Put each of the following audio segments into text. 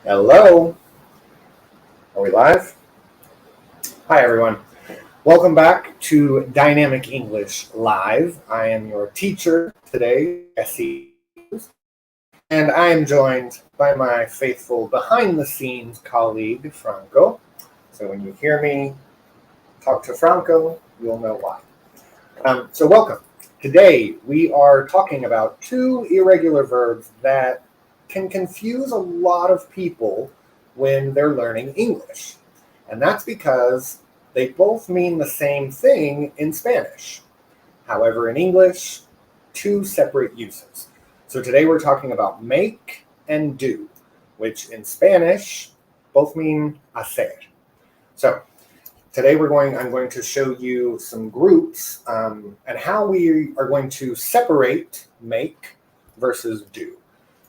Hello, are we live? Hi everyone, welcome back to Dynamic English Live. I am your teacher today, Jesse, and I am joined by my faithful behind-the-scenes colleague, Franco. So when you hear me talk to Franco, you'll know why. So welcome. Today we are talking about two irregular verbs that can confuse a lot of people when they're learning English. And that's because they both mean the same thing in Spanish. However, in English, two separate uses. So today we're talking about make and do, which in Spanish both mean hacer. So today I'm going to show you some groups and how we are going to separate make versus do.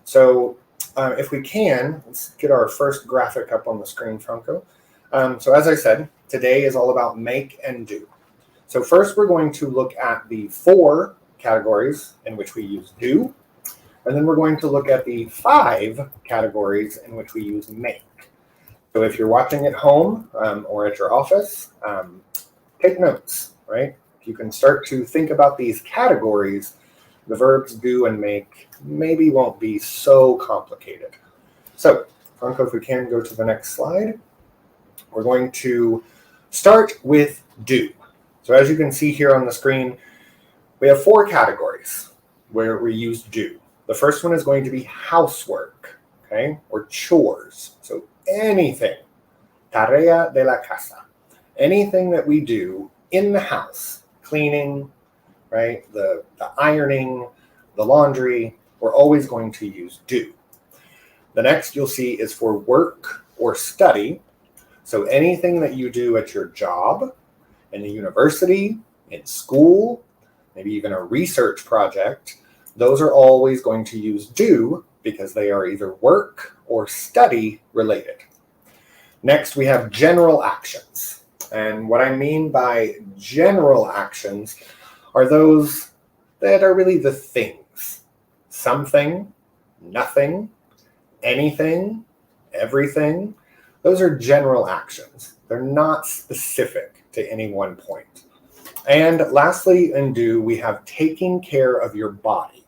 So if we can, let's get our first graphic up on the screen, Franco. So as I said, today is all about make and do. So first we're going to look at the 4 categories in which we use do, and then we're going to look at the 5 categories in which we use make. So if you're watching at home or at your office, take notes, right? If you can start to think about these categories, the verbs do and make maybe won't be so complicated. So, Franco, if we can go to the next slide. We're going to start with do. So as you can see here on the screen, we have 4 categories where we use do. The first one is going to be housework, okay, or chores. So anything, tarea de la casa, anything that we do in the house, cleaning, right, the ironing, the laundry, we're always going to use do. The next you'll see is for work or study. So anything that you do at your job, in the university, in school, maybe even a research project, those are always going to use do because they are either work or study related. Next, we have general actions. And what I mean by general actions are those that are really the things. Something, nothing, anything, everything. Those are general actions. They're not specific to any one point. And lastly, in do, we have taking care of your body,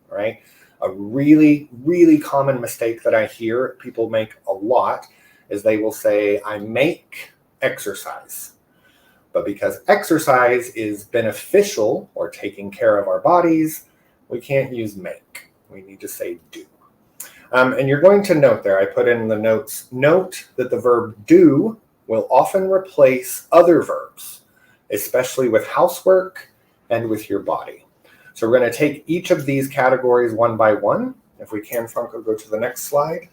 right? A really, really common mistake that I hear people make a lot is they will say, I make exercise. But because exercise is beneficial or taking care of our bodies, we can't use make. We need to say do. And you're going to note there, I put in the notes, note that the verb do will often replace other verbs, especially with housework and with your body. So we're going to take each of these categories one by one. If we can, Franco, go to the next slide.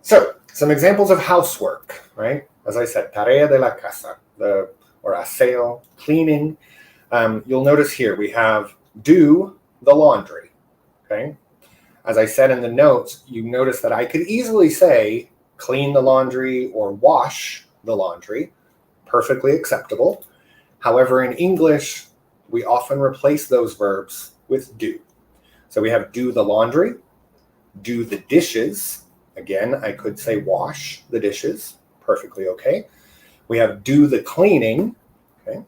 So some examples of housework, right? As I said, tarea de la casa, or aseo, cleaning. You'll notice here we have do the laundry, okay? As I said in the notes, you notice that I could easily say clean the laundry or wash the laundry, perfectly acceptable. However, in English, we often replace those verbs with do. So we have do the laundry, do the dishes. Again, I could say wash the dishes, perfectly okay. We have do the cleaning, okay,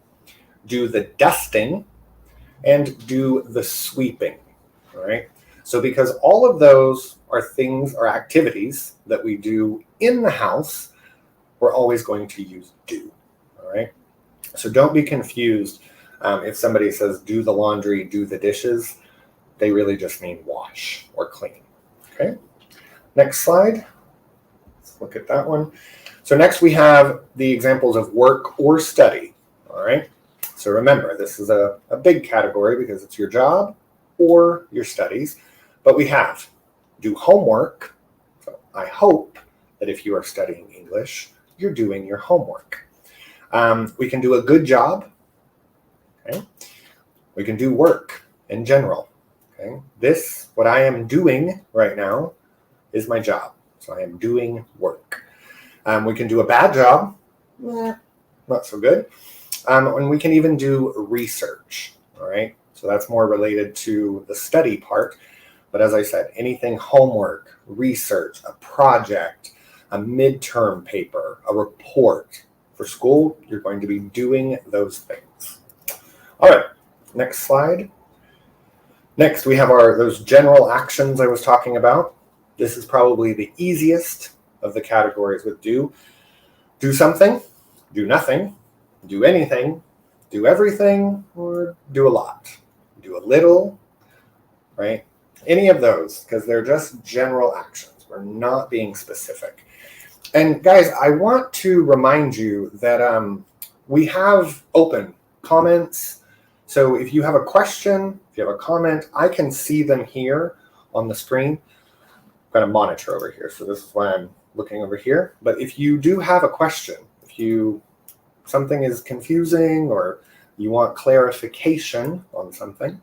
do the dusting, and do the sweeping, all right? So because all of those are things or activities that we do in the house, we're always going to use do, all right? So don't be confused if somebody says do the laundry, do the dishes, they really just mean wash or clean, okay? Next slide, let's look at that one. So next we have the examples of work or study, all right? So remember, this is a big category because it's your job or your studies, but we have do homework. So I hope that if you are studying English, you're doing your homework. We can do a good job, okay? We can do work in general, okay? This, what I am doing right now, is my job. So I am doing work. We can do a bad job, not so good. And we can even do research, all right? So that's more related to the study part. But as I said, anything homework, research, a project, a midterm paper, a report for school, you're going to be doing those things. All right, next slide. Next, we have those general actions I was talking about. This is probably the easiest of the categories with do. Do something, do nothing, do anything, do everything, or do a lot. Do a little, right? Any of those, because they're just general actions. We're not being specific. And guys, I want to remind you that we have open comments. So if you have a question, if you have a comment, I can see them here on the screen. I've got a monitor over here, so this is why I'm looking over here. But if you do have a question, if something is confusing or you want clarification on something,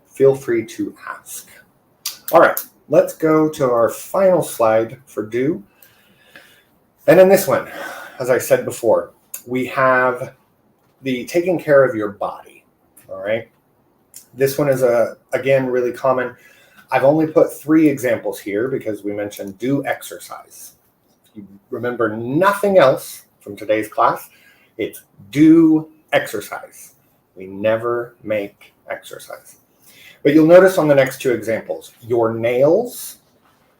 feel free to ask. All right, let's go to our final slide for do. And in this one, as I said before, we have the taking care of your body. All right. This one is again really common. I've only put 3 examples here because we mentioned do exercise. If you remember nothing else from today's class, it's do exercise. We never make exercise. But you'll notice on the next 2 examples, your nails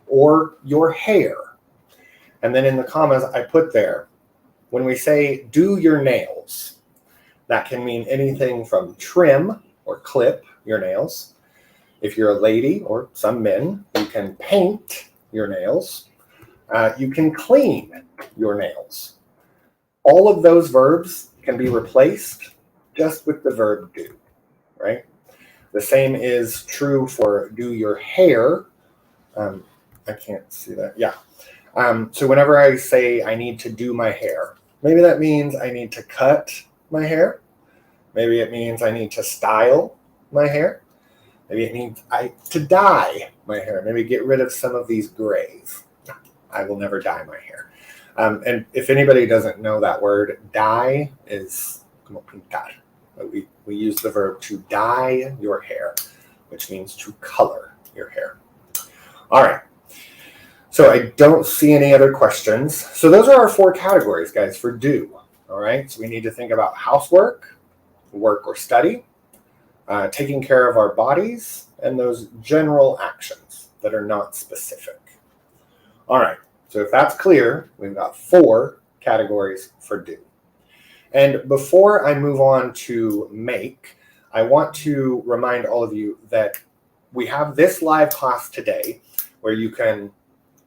or your hair. And then in the commas I put there, when we say do your nails, that can mean anything from trim or clip your nails. If you're a lady or some men, you can paint your nails. You can clean your nails. All of those verbs can be replaced just with the verb do, right? The same is true for do your hair. I can't see that. Yeah. So whenever I say I need to do my hair, maybe that means I need to cut my hair. Maybe it means I need to style my hair. Maybe it means to dye my hair. Maybe get rid of some of these grays. I will never dye my hair. And if anybody doesn't know that word, dye is como pintar. We use the verb to dye your hair, which means to color your hair. All right. So I don't see any other questions. So those are our 4 categories, guys, for do. All right. So we need to think about housework, work or study, taking care of our bodies, and those general actions that are not specific. All right. So if that's clear, we've got 4 categories for do. And before I move on to make, I want to remind all of you that we have this live class today where you can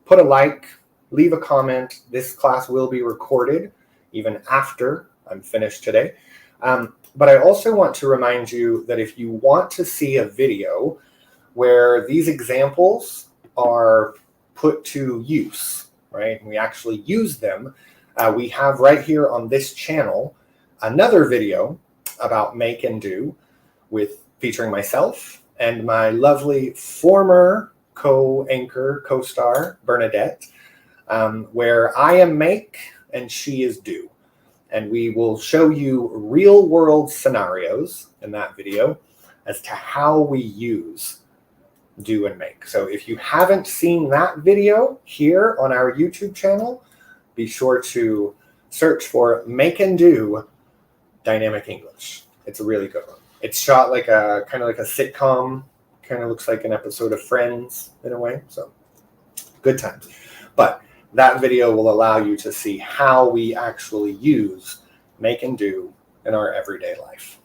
put a like, leave a comment. This class will be recorded even after I'm finished today. But I also want to remind you that if you want to see a video where these examples are put to use, right, and we actually use them, we have right here on this channel another video about make and do featuring myself and my lovely former co-anchor, co-star, Bernadette, where I am make and she is do. And we will show you real world scenarios in that video as to how we use do and make. So if you haven't seen that video here on our YouTube channel, be sure to search for Make and Do Dynamic English. It's a really good one. It's shot like kind of like a sitcom, kind of looks like an episode of Friends in a way. So good times. But that video will allow you to see how we actually use make and do in our everyday life.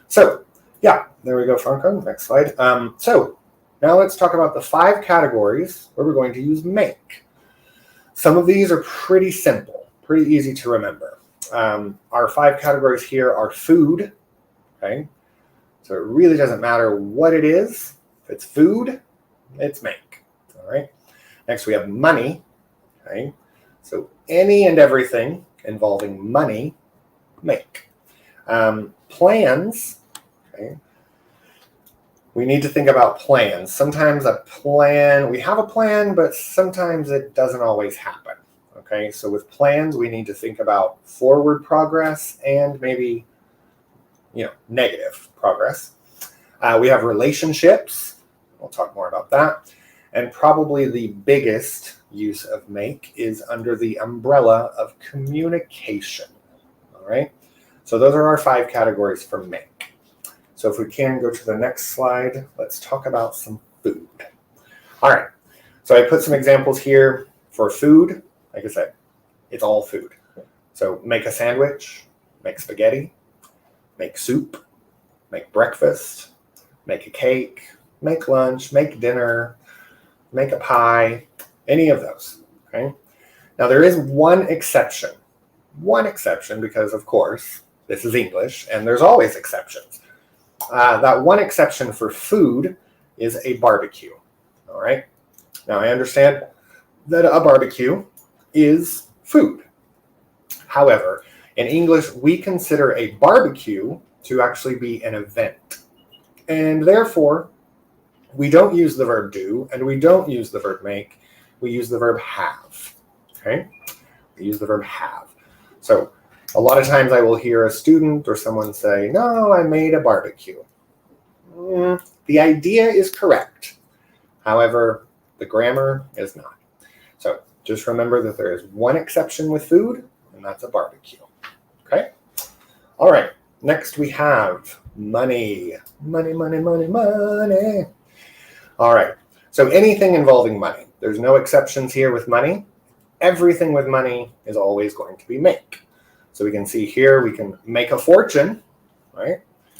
So yeah, there we go, Franco. Next slide. So now let's talk about the 5 categories where we're going to use make. Some of these are pretty simple, pretty easy to remember. Our 5 categories here are food, okay? So it really doesn't matter what it is. If it's food, it's make, all right? Next we have money, okay? So any and everything involving money, make. Plans, okay? We need to think about plans. Sometimes we have a plan, but sometimes it doesn't always happen. Okay, so with plans, we need to think about forward progress and maybe, negative progress. We have relationships. We'll talk more about that. And probably the biggest use of make is under the umbrella of communication. All right. So those are our 5 categories for make. So if we can go to the next slide, let's talk about some food. All right. So I put some examples here for food. Like I said, it's all food. So make a sandwich, make spaghetti, make soup, make breakfast, make a cake, make lunch, make dinner, make a pie, any of those, okay? Now there is one exception because of course, this is English and there's always exceptions. That one exception for food is a barbecue, all right? Now I understand that a barbecue is food. However, in English, we consider a barbecue to actually be an event. And therefore, we don't use the verb do, and we don't use the verb make. We use the verb have, okay? We use the verb have. So a lot of times I will hear a student or someone say, no, I made a barbecue. The idea is correct. However, the grammar is not. So just remember that there is one exception with food, and that's a barbecue, okay? All right, next we have money. Money, money, money, money. All right, so anything involving money. There's no exceptions here with money. Everything with money is always going to be make. So we can see here, we can make a fortune, right?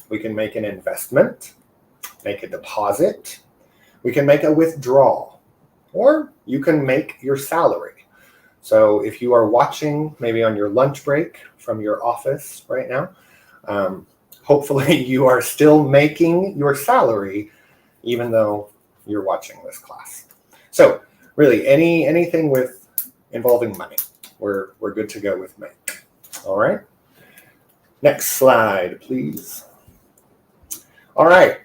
We can make an investment, make a deposit. We can make a withdrawal, or you can make your salary. So if you are watching maybe on your lunch break from your office right now, hopefully you are still making your salary, even though you're watching this class. So really anything with involving money, we're good to go with make. All right. Next slide, please. All right.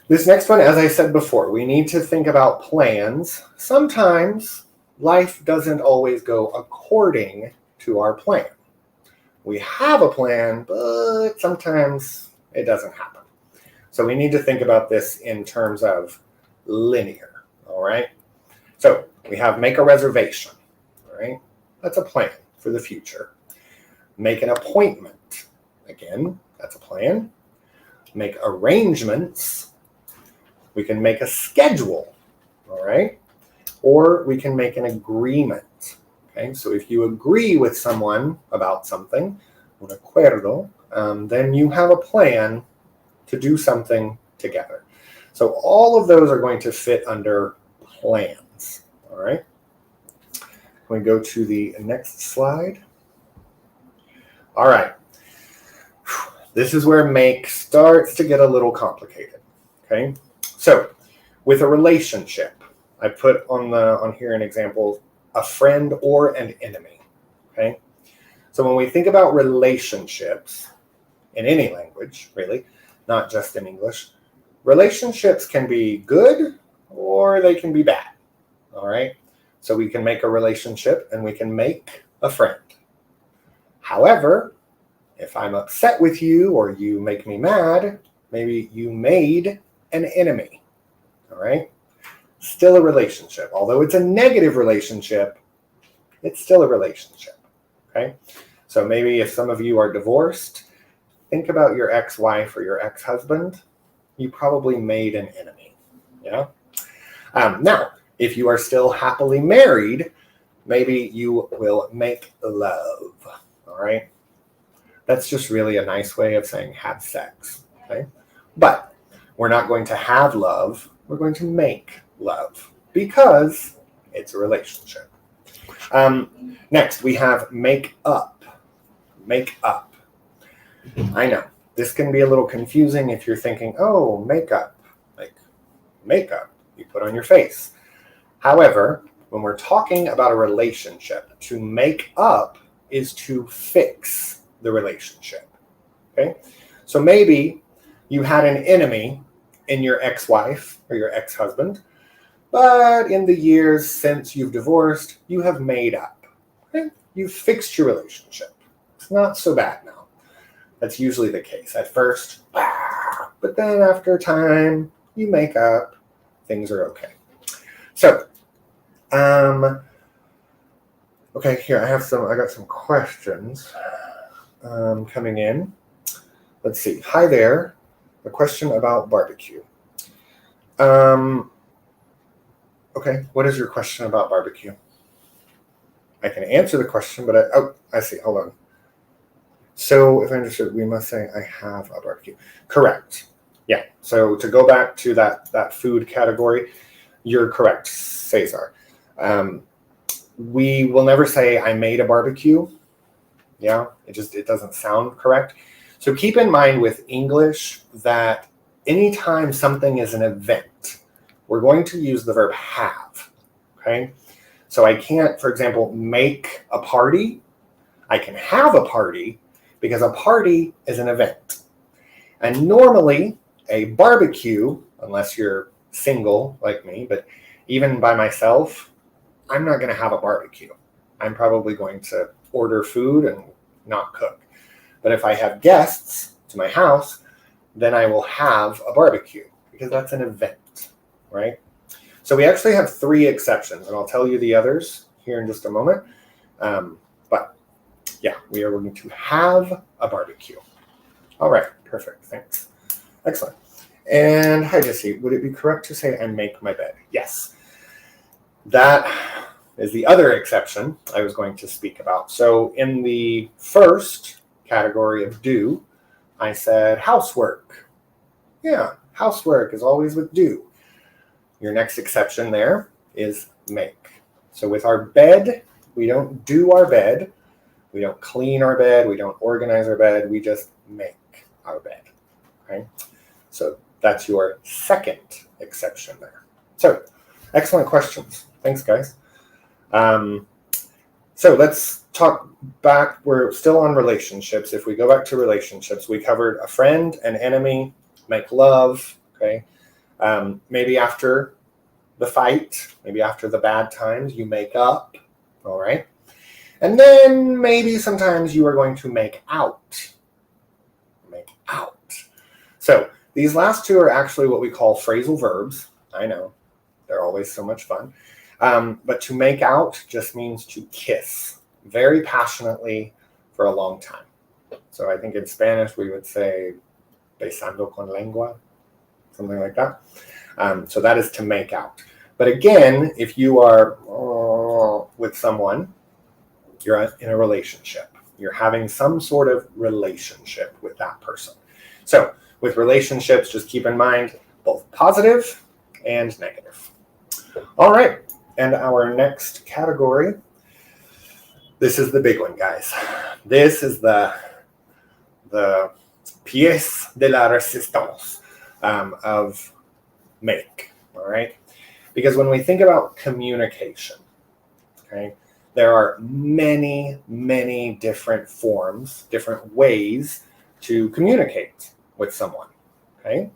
This next one, as I said before, we need to think about plans. Sometimes life doesn't always go according to our plan. We have a plan, but sometimes it doesn't happen. So we need to think about this in terms of linear, all right? So we have make a reservation, all right? That's a plan for the future. Make an appointment. Again, that's a plan. Make arrangements. We can make a schedule, all right? Or we can make an agreement, okay? So if you agree with someone about something, un acuerdo, then you have a plan to do something together. So all of those are going to fit under plans, all right? We go to the next slide. All right. This is where make starts to get a little complicated, okay? So with a relationship, I put on here an example, a friend or an enemy, okay? So when we think about relationships in any language, really, not just in English, relationships can be good or they can be bad, all right? So we can make a relationship and we can make a friend. However, if I'm upset with you or you make me mad, maybe you made an enemy, all right? Still a relationship. Although it's a negative relationship, it's still a relationship, okay? So maybe if some of you are divorced, think about your ex-wife or your ex-husband. You probably made an enemy, yeah? Now, if you are still happily married, maybe you will make love, all right? That's just really a nice way of saying have sex, okay? But we're not going to have love. We're going to make love because it's a relationship. Next, we have make up. Make up. I know this can be a little confusing if you're thinking, oh, makeup, like makeup you put on your face. However, when we're talking about a relationship, to make up is to fix the relationship, okay? So maybe you had an enemy in your ex-wife or your ex-husband, but in the years since you've divorced, you have made up, okay? You've fixed your relationship. It's not so bad now. That's usually the case. At first, but then after time, you make up things are okay. So, okay, here I got some questions coming in. Let's see. Hi there. A question about barbecue. Okay, what is your question about barbecue? I can answer the question, but I see. Hold on. So if I understood, we must say I have a barbecue. Correct. Yeah. So to go back to that food category, you're correct, Cesar. We will never say I made a barbecue. Yeah, it doesn't sound correct. So keep in mind with English that anytime something is an event, we're going to use the verb have. Okay. So I can't, for example, make a party. I can have a party because a party is an event. And normally a barbecue, unless you're single like me, but even by myself, I'm not going to have a barbecue. I'm probably going to order food and not cook. But if I have guests to my house, then I will have a barbecue because that's an event, right? So we actually have 3 exceptions, and I'll tell you the others here in just a moment. But yeah, we are going to have a barbecue. All right, perfect, thanks. Excellent. And hi, Jesse, would it be correct to say I make my bed? Yes. That is the other exception I was going to speak about. So in the first category of do, I said housework. Yeah, housework is always with do. Your next exception there is make. So with our bed, we don't do our bed. We don't clean our bed. We don't organize our bed. We just make our bed. Okay? So that's your second exception there. So excellent questions. Thanks, guys. So let's talk back. We're still on relationships. If we go back to relationships, we covered a friend, an enemy, make love. Okay. Maybe after the fight, maybe after the bad times, you make up. All right. And then maybe sometimes you are going to make out. Make out. So these last 2 are actually what we call phrasal verbs. I know. They're always so much fun. But to make out just means to kiss very passionately for a long time. So I think in Spanish we would say besando con lengua, something like that. So that is to make out. But again, if you are with someone, you're in a relationship. You're having some sort of relationship with that person. So with relationships, just keep in mind both positive and negative. All right. And our next category, this is the big one, guys. This is the pièce de la résistance of make, all right? Because when we think about communication, okay, there are many, many different forms, different ways to communicate with someone, okay?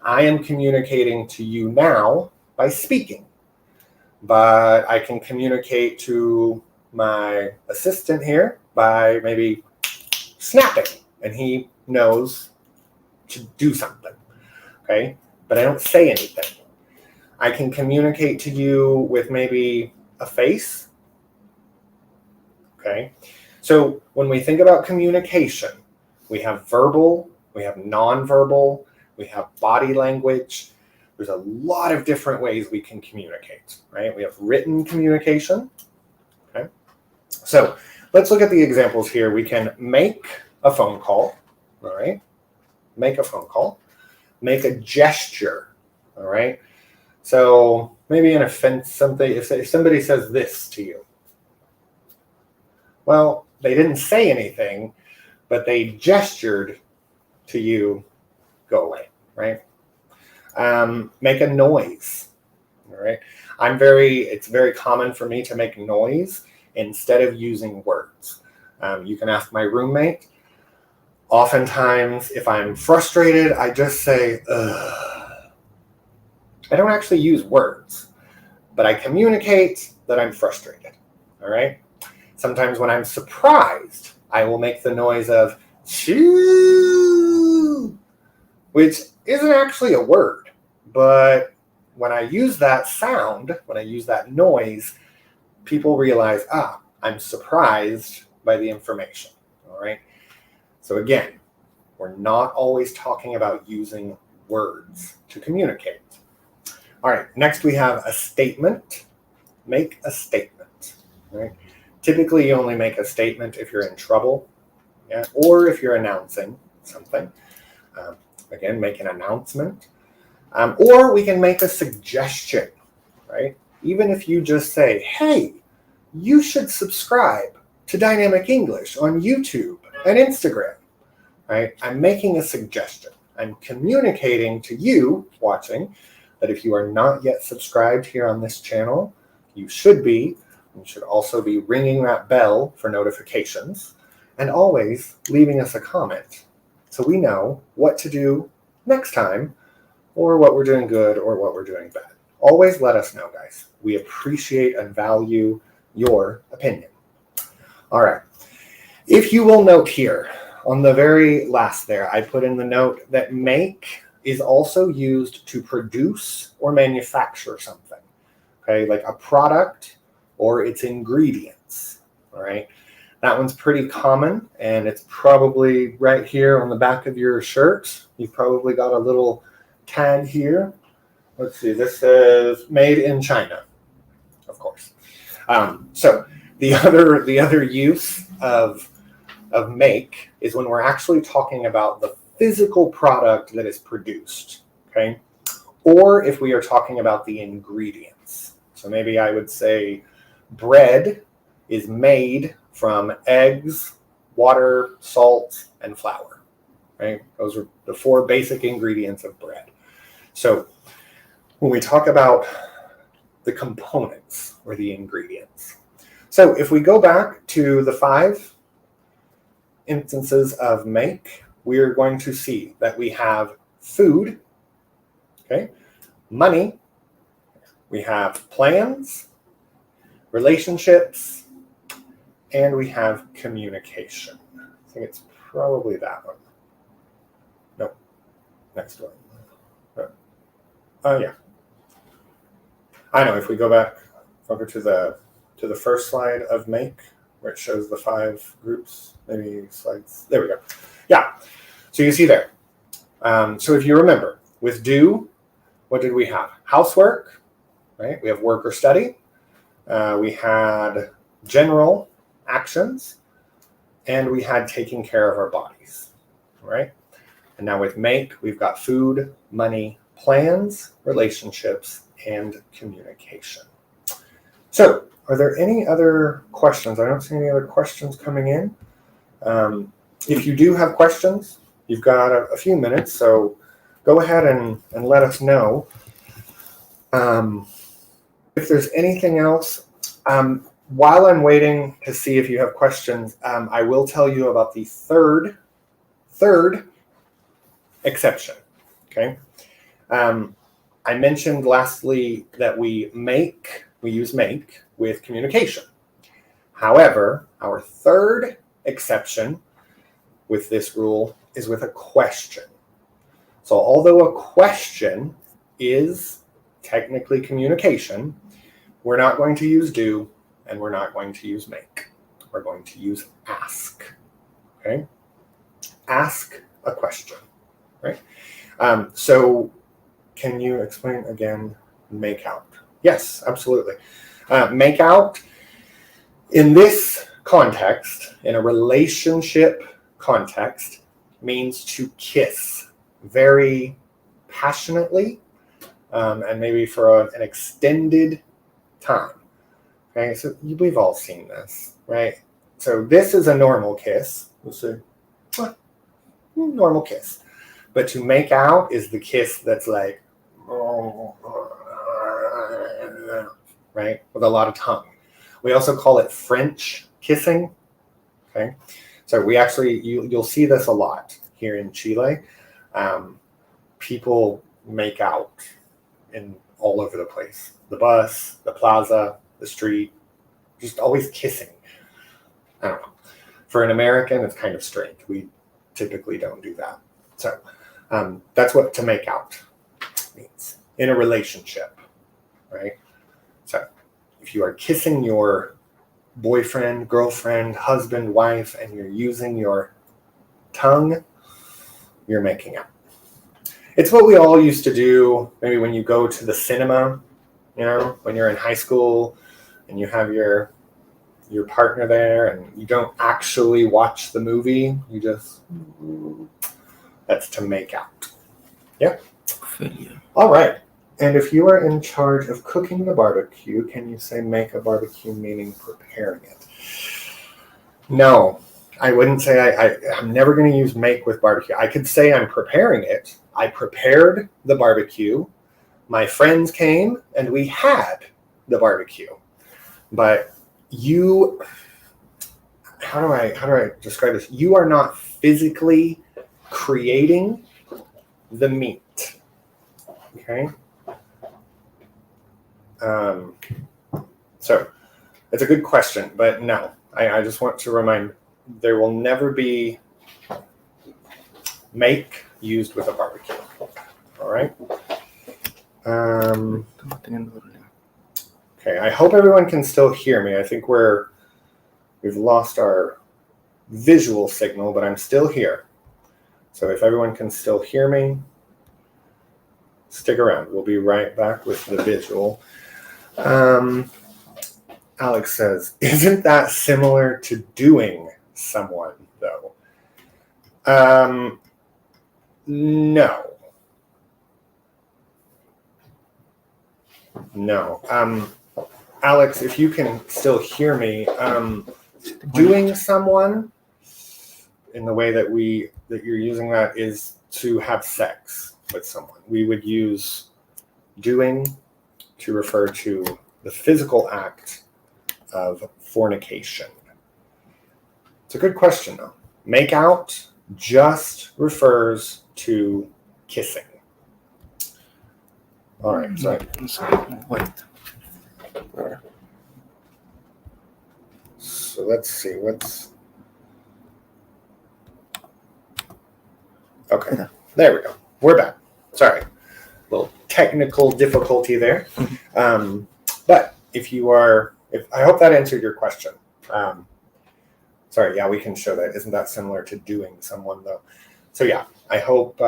I am communicating to you now by speaking, but I can communicate to my assistant here by maybe snapping, and he knows to do something, okay? But I don't say anything. I can communicate to you with maybe a face, okay? So when we think about communication, we have verbal, we have nonverbal, we have body language. There's a lot of different ways we can communicate, right? We have written communication, okay? So let's look at the examples here. We can make a phone call, all right? Make a phone call. Make a gesture, all right? So maybe an offense, something, if somebody says this to you, well, they didn't say anything, but they gestured to you, go away, right? Make a noise, all right? It's very common for me to make noise instead of using words. You can ask my roommate. Oftentimes, if I'm frustrated, I just say, ugh. I don't actually use words, but I communicate that I'm frustrated, all right? Sometimes when I'm surprised, I will make the noise of choo, which isn't actually a word, but when I use that sound, when I use that noise, people realize, I'm surprised by the information. All right. So again, we're not always talking about using words to communicate. All right. Next, we have a statement. Make a statement. All right. Typically, you only make a statement if you're in trouble, or if you're announcing something. Again, make an announcement. Or we can make a suggestion, right? Even if you just say, hey, you should subscribe to Dynamic English on YouTube and Instagram, right? I'm making a suggestion. I'm communicating to you watching that if you are not yet subscribed here on this channel, you should be. You should also be ringing that bell for notifications and always leaving us a comment so we know what to do next time, or what we're doing good or what we're doing bad. Always let us know, guys. We appreciate and value your opinion. All right. If you will note here, on the very last there, I put in the note that make is also used to produce or manufacture something. Okay, like a product or its ingredients. All right. That one's pretty common, and it's probably right here on the back of your shirt. You've probably got a little tag here. Let's see, this says made in China, of course. So the other use of make is when we're actually talking about the physical product that is produced, okay? Or if we are talking about the ingredients. So maybe I would say bread is made from eggs, water, salt, and flour, right? Those are the 4 basic ingredients of bread. So when we talk about the components or the ingredients. So if we go back to the 5 instances of make, we are going to see that we have food, okay, money, we have plans, relationships, and we have communication. I think it's probably that one. No, next one. Oh yeah. I know, if we go back over to the first slide of make, where it shows the 5 groups, maybe slides. There we go. Yeah. So you see there. So if you remember, with do, what did we have? Housework, right? We have work or study. We had general actions, and we had taking care of our bodies, right? And now with make, we've got food, money, plans, relationships, and communication. So, are there any other questions? I don't see any other questions coming in. If you do have questions, you've got a few minutes, so go ahead and let us know. If there's anything else, while I'm waiting to see if you have questions, I will tell you about the third exception, okay? I mentioned lastly that we use make with communication. However, our third exception with this rule is with a question. So although a question is technically communication, we're not going to use do, and we're not going to use make. We're going to use ask, okay? Ask a question, right? So can you explain again make out? Yes, absolutely. Make out in this context, in a relationship context, means to kiss very passionately, and maybe for an extended time. Okay, so we've all seen this, right? So this is a normal kiss. We'll say, normal kiss. But to make out is the kiss that's like, right, with a lot of tongue. We also call it French kissing. Okay, so we actually you'll see this a lot here in Chile. People make out in all over the place. The bus, the plaza, the street, just always kissing. I don't know. For an American, it's kind of strange. We typically don't do that. So that's what to make out means. in a relationship, right? So if you are kissing your boyfriend, girlfriend, husband, wife, and you're using your tongue, you're making out. It's what we all used to do, maybe when you go to the cinema, when you're in high school and you have your partner there and you don't actually watch the movie, you just, that's to make out. Yeah? All right. And if you are in charge of cooking the barbecue, can you say make a barbecue, meaning preparing it? No, I wouldn't say I'm never going to use make with barbecue. I could say I'm preparing it. I prepared the barbecue. My friends came and we had the barbecue. But how do I describe this? You are not physically creating the meat. Okay? So it's a good question, but no, I just want to remind, there will never be make used with a barbecue. All right. Okay. I hope everyone can still hear me. I think we've lost our visual signal, but I'm still here. So if everyone can still hear me, stick around. We'll be right back with the visual. Alex says, isn't that similar to doing someone, though? No. Alex, if you can still hear me, doing someone in the way that you're using that is to have sex with someone. We would use doing to refer to the physical act of fornication. It's a good question, though. Make out just refers to kissing. All right, sorry. Wait. So let's see, okay, there we go. We're back. Sorry, a little technical difficulty there. But I hope that answered your question. Sorry, yeah, we can show that. Isn't that similar to doing someone, though? So yeah, I hope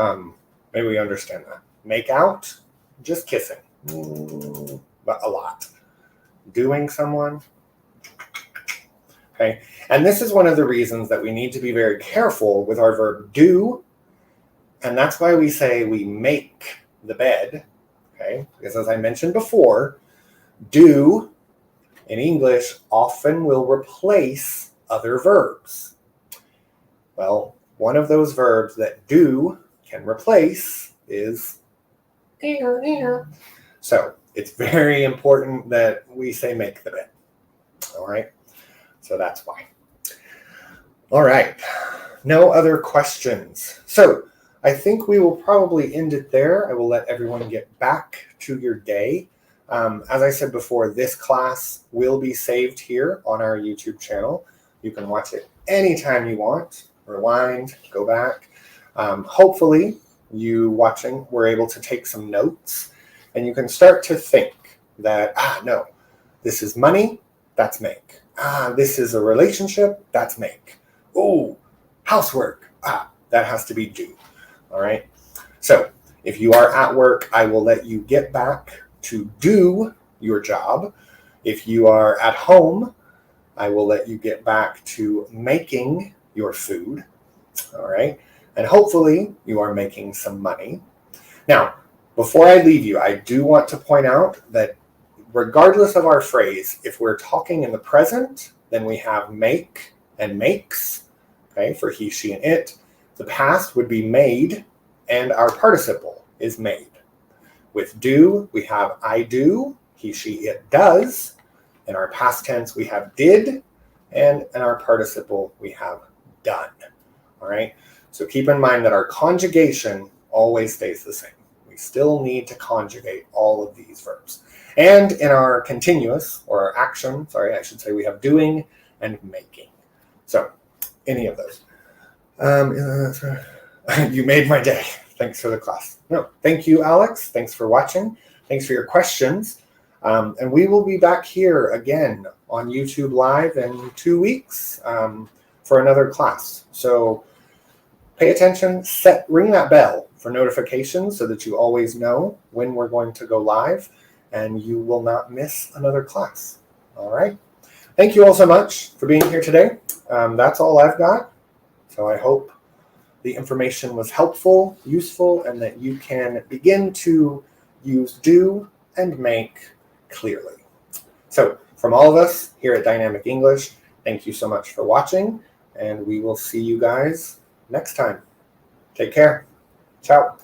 maybe we understand that. Make out, just kissing, but a lot. Doing someone, okay? And this is one of the reasons that we need to be very careful with our verb do, and that's why we say we make the bed, okay? Because as I mentioned before, do in English often will replace other verbs. Well, one of those verbs that do can replace is so it's very important that we say make the bed. All right? So that's why. All right. No other questions. So I think we will probably end it there. I will let everyone get back to your day. As I said before, this class will be saved here on our YouTube channel. You can watch it anytime you want, rewind, go back. Hopefully, you watching were able to take some notes, and you can start to think that, no, this is money, that's make. This is a relationship, that's make. Oh, housework, that has to be do. All right? So if you are at work, I will let you get back to do your job. If you are at home, I will let you get back to making your food. All right? And hopefully you are making some money. Now, before I leave you, I do want to point out that regardless of our phrase, if we're talking in the present, then we have make and makes, okay, for he, she, and it. The past would be made, and our participle is made. With do, we have I do, he, she, it does. In our past tense, we have did, and in our participle, we have done. All right? So keep in mind that our conjugation always stays the same. We still need to conjugate all of these verbs. And in our continuous, or our action, we have doing and making. So, any of those. You made my day. Thanks for the class. No, thank you, Alex. Thanks for watching. Thanks for your questions. And we will be back here again on YouTube Live in 2 weeks for another class. So pay attention, ring that bell for notifications so that you always know when we're going to go live and you will not miss another class. All right. Thank you all so much for being here today. That's all I've got. So I hope the information was helpful, useful, and that you can begin to use do and make clearly. So from all of us here at Dynamic English, thank you so much for watching, and we will see you guys next time. Take care. Ciao.